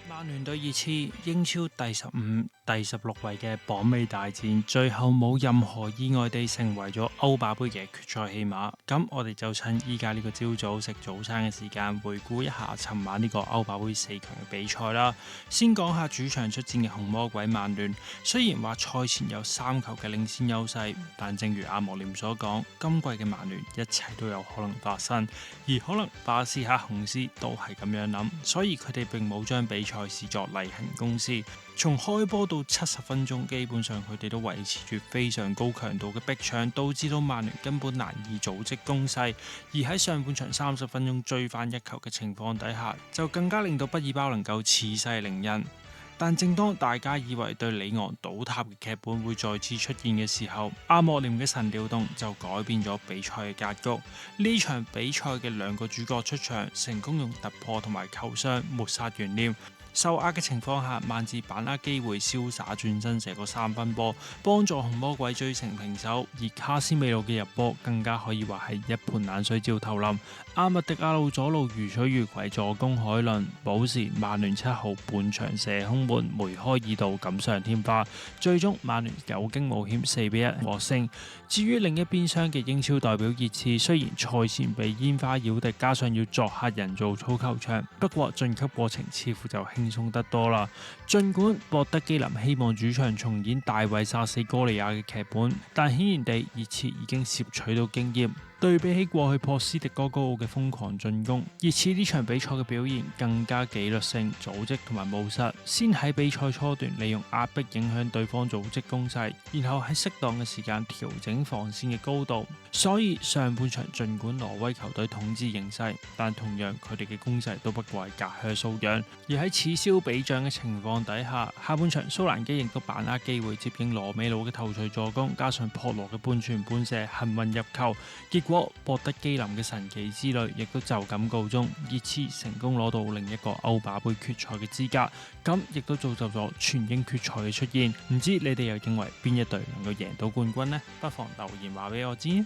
曼聯對熱刺，英超第15、第16位嘅榜尾大戰，最後冇任何意外地成為咗歐霸杯嘅決賽戲碼。咁我哋就趁依家呢個朝早食早餐嘅時間，回顧一下尋晚呢個歐霸杯4強嘅比賽啦。先講下主場出戰嘅紅魔鬼曼聯，雖然話賽前有3球嘅領先優勢，但正如阿莫廉所講，今季嘅曼聯一切都有可能發生，而可能巴斯克雄獅都係咁樣諗，所以佢哋並冇將比賽視作例行公事。從開波到70分鐘，基本上佢哋都維持住非常高強度嘅逼搶，導致到曼聯根本難以組織攻勢。而喺上半場30分鐘追翻一球嘅情況底下，就更加令到畢爾包能夠恃勢凌人。但正當大家以為對里昂倒塌嘅劇本會再次出現嘅時候，阿莫廉嘅神調動就改變咗比賽嘅格局。呢場比賽嘅2個主角出場，成功用突破同埋球商抹殺懸念。受壓嘅情況下，曼治把握機會瀟灑轉身射個3分波，幫助紅魔鬼追成平手。而卡斯美路嘅入波更加可以話係一盆冷水照頭淋。阿麥迪亞路左路如取如攜助攻海倫，補時曼聯7號半場射空門梅開二度錦上添花，最終曼聯有驚無險4-1獲勝。至於另一邊廂嘅英超代表熱刺，雖然賽前被煙花擾敵，加上要作客人造操球場，不過晉級過程似乎就輕鬆得多啦。儘管博德基林希望主場重演大衛殺死哥利亞嘅劇本，但顯然地熱刺已經攝取到經驗。對比起過去破斯迪哥高奧嘅瘋狂進攻，熱刺呢場比賽嘅表現更加紀律性、組織同埋務實。先喺比賽初段利用壓迫影響對方組織攻勢，然後喺適當嘅時間調整防線嘅高度。所以上半場儘管挪威球隊統治形勢，但同樣佢哋嘅攻勢都不過係隔靴搔癢。而喺此消彼長嘅情況底下，下半場蘇蘭基亦都把握機會接應羅美魯嘅頭槌助攻，加上珀羅嘅半傳半射幸運入球，結果博德基林嘅神奇之旅亦都就咁告終，熱刺成功攞到另一個歐霸杯決賽嘅資格，咁亦都造就咗全英決賽嘅出現。唔知你哋又認為邊一隊能夠贏到冠軍呢？不妨留言話俾我知。